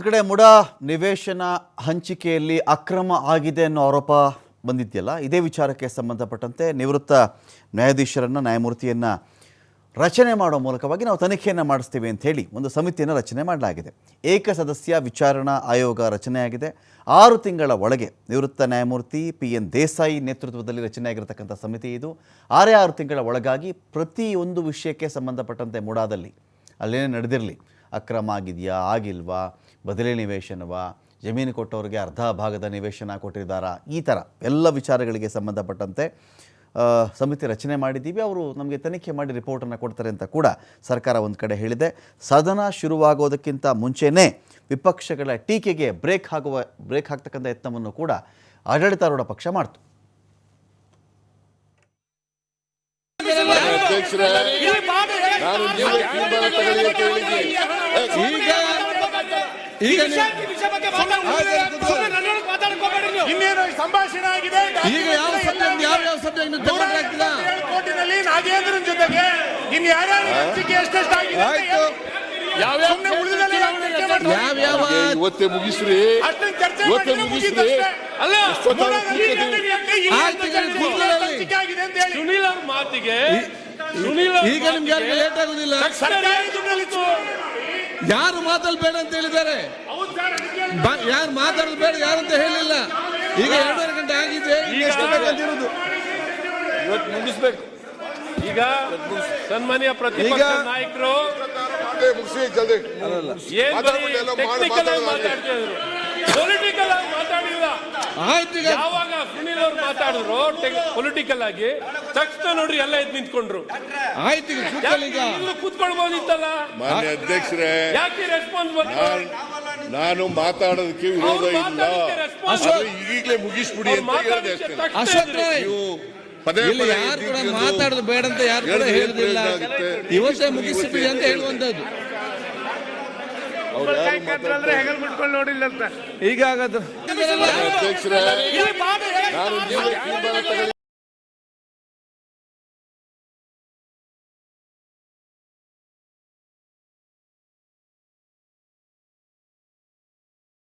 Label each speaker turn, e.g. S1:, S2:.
S1: ಕಡೆ ಮುಡ ನಿವೇಶನ ಹಂಚಿಕೆಯಲ್ಲಿ ಅಕ್ರಮ ಆಗಿದೆ ಅನ್ನೋ ಆರೋಪ ಬಂದಿದೆಯಲ್ಲ, ಇದೇ ವಿಚಾರಕ್ಕೆ ಸಂಬಂಧಪಟ್ಟಂತೆ ನಿವೃತ್ತ ನ್ಯಾಯಾಧೀಶರನ್ನು ನ್ಯಾಯಮೂರ್ತಿಯನ್ನು ರಚನೆ ಮಾಡೋ ಮೂಲಕವಾಗಿ ನಾವು ತನಿಖೆಯನ್ನು ಮಾಡಿಸ್ತೀವಿ ಅಂತ ಹೇಳಿ ಒಂದು ಸಮಿತಿಯನ್ನು ರಚನೆ ಮಾಡಲಾಗಿದೆ. ಏಕಸದಸ್ಯ ವಿಚಾರಣಾ ಆಯೋಗ ರಚನೆಯಾಗಿದೆ. 6 ತಿಂಗಳ ಒಳಗೆ ನಿವೃತ್ತ ನ್ಯಾಯಮೂರ್ತಿ PN ದೇಸಾಯಿ ನೇತೃತ್ವದಲ್ಲಿ ರಚನೆಯಾಗಿರತಕ್ಕಂಥ ಸಮಿತಿ ಇದು. 6 ತಿಂಗಳ ಒಳಗಾಗಿ ಪ್ರತಿಯೊಂದು ವಿಷಯಕ್ಕೆ ಸಂಬಂಧಪಟ್ಟಂತೆ ಮುಡಾದಲ್ಲಿ ಅಲ್ಲೇನೇ ನಡೆದಿರಲಿ, ಅಕ್ರಮ ಆಗಿದೆಯಾ ಆಗಿಲ್ವಾ, ಬದಲಿ ನಿವೇಶನವಾ, ಜಮೀನು ಕೊಟ್ಟವ್ರಿಗೆ ಅರ್ಧ ಭಾಗದ ನಿವೇಶನ ಕೊಟ್ಟಿದ್ದಾರಾ, ಈ ಥರ ಎಲ್ಲ ವಿಚಾರಗಳಿಗೆ ಸಂಬಂಧಪಟ್ಟಂತೆ ಸಮಿತಿ ರಚನೆ ಮಾಡಿದ್ದೀವಿ. ಅವರು ನಮಗೆ ತನಿಖೆ ಮಾಡಿ ರಿಪೋರ್ಟನ್ನು ಕೊಡ್ತಾರೆ ಅಂತ ಕೂಡ ಸರ್ಕಾರ ಒಂದು ಕಡೆ ಹೇಳಿದೆ. ಸದನ ಶುರುವಾಗೋದಕ್ಕಿಂತ ಮುಂಚೆನೇ ವಿಪಕ್ಷಗಳ ಟೀಕೆಗೆ ಬ್ರೇಕ್ ಹಾಕ್ತಕ್ಕಂಥ ಯತ್ನವನ್ನು ಕೂಡ ಆಡಳಿತಾರೂಢ ಪಕ್ಷ ಮಾಡ್ತು.
S2: ಸಂಭಾಷಣೆ ಆಗಿದೆ. ಕೋರ್ಟಿನಲ್ಲಿ ನಾಗೇಂದ್ರನ್ ಜೊತೆಗೆ ಇನ್ನು ಯಾರ್ಯಾರು ಹಂಚಿಕೆ ಎಷ್ಟೆಷ್ಟಾಗಿದೆ
S3: ಇವತ್ತೇ ಮುಗಿಸ್ರಿ, ಇವತ್ತೇ ಮುಗಿಸ್ರಿ.
S2: ಸುನೀಲ್ ಅವ್ರ ಮಾತಿಗೆ
S4: ಈಗ ನಿಮ್ಗೆ ಲೇಟ್ ಆಗುದಿಲ್ಲ. ಯಾರು ಮಾತಾಡಬೇಡ ಅಂತ ಹೇಳಿದ್ದಾರೆ, ಯಾರು ಮಾತಾಡೋದು ಬೇಡ ಯಾರಂತ ಹೇಳಿಲ್ಲ. ಈಗ 2:30 ಗಂಟೆ ಆಗಿದೆ,
S2: ಇವತ್ತು ಮುಗಿಸ್ಬೇಕು. ಈಗ ಸನ್ಮಾನ್ಯ ಪ್ರತಿಪಕ್ಷ ನಾಯಕರು ಪೊಲಿಟಿಕಲ್ ಆಗಿ ಮಾತಾಡಿಲ್ಲ. ಯಾವಾಗ ಸುನೀಲ್ ಅವ್ರು ಮಾತಾಡಿದ್ರು ಪೊಲಿಟಿಕಲ್ ಆಗಿ, ತಕ್ಷಣ ನೋಡ್ರಿ ಎಲ್ಲ ಎದ್ದು ನಿಂತ್ಕೊಂಡ್ರು.
S4: ಆಯ್ತು,
S2: ಕೂತ್ಕೊಳ್ಬಹುದಿತ್ತಲ್ಲ.
S3: ಮಾನ್ಯ ಅಧ್ಯಕ್ಷರೇ,
S2: ಯಾಕೆ ರೆಸ್ಪಾನ್ಸ್
S3: ನಾನು ಮಾತಾಡೋದಕ್ಕೆ ವಿರೋಧ ಇಲ್ಲ, ಈಗಲೇ ಮುಗಿಸ್ಬಿಡಿ ಅಂತ ಹೇಳಿದೆ ಅಷ್ಟೇ. ನೀವು ಪದೇ ಪದೇ
S4: ಯಾರು ಕೂಡ ಮಾತಾಡೋದು ಬೇಡ ಅಂತ ಯಾರು ಕೂಡ ಹೇಳುದಿಲ್ಲ, ಇವತ್ತೇ ಮುಗಿಸ್ಬಿಡಿ ಅಂತ ಹೇಳುವಂತದ್ದು.
S2: ನೋಡಿಲ್ಲ ಅಂತ
S4: ಈಗ ಆಗದು
S3: ಅಧ್ಯಕ್ಷರೇ, ನಾನು